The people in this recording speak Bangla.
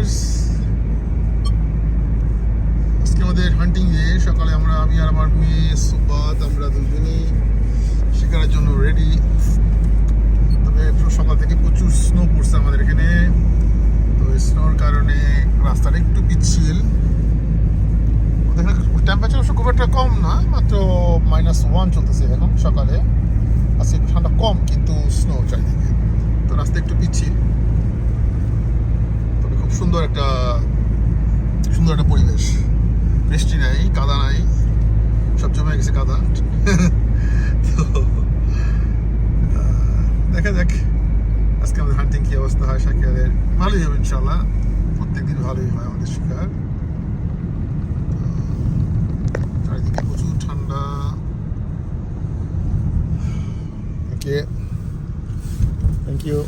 ভিউয়ার্স, আজকে আমাদের হান্টিং এ সকালে আমি আর আমার মেয়ে সুবাদ আমরা দুজনেই শিকারের জন্য রেডি। তবে সকাল থেকে প্রচুর স্নো পড়ছে আমাদের এখানে, তো স্নোর কারণে রাস্তাটা একটু পিচ্ছিল। এখানে টেম্পারেচার অবশ্য খুব একটা কম না, মাত্র -1 চলতেছে এখন সকালে। আজকে ঠান্ডা কম, কিন্তু স্নো চারিদিকে, তো রাস্তা একটু পিচ্ছিল। তবে খুব সুন্দর একটা পরিবেশ, বৃষ্টি নাই, কাদা নাই, সব জমে গেছে কাদা। তো দেখা যাক আজকে আমাদের হান্টিং কি অবস্থা হয়। শিকারের ভালোই হবে ইনশাল্লাহ, প্রত্যেকদিন ভালোই হয় আমাদের শিকার। চারিদিকে প্রচুর ঠান্ডা। ওকে, থ্যাংক ইউ।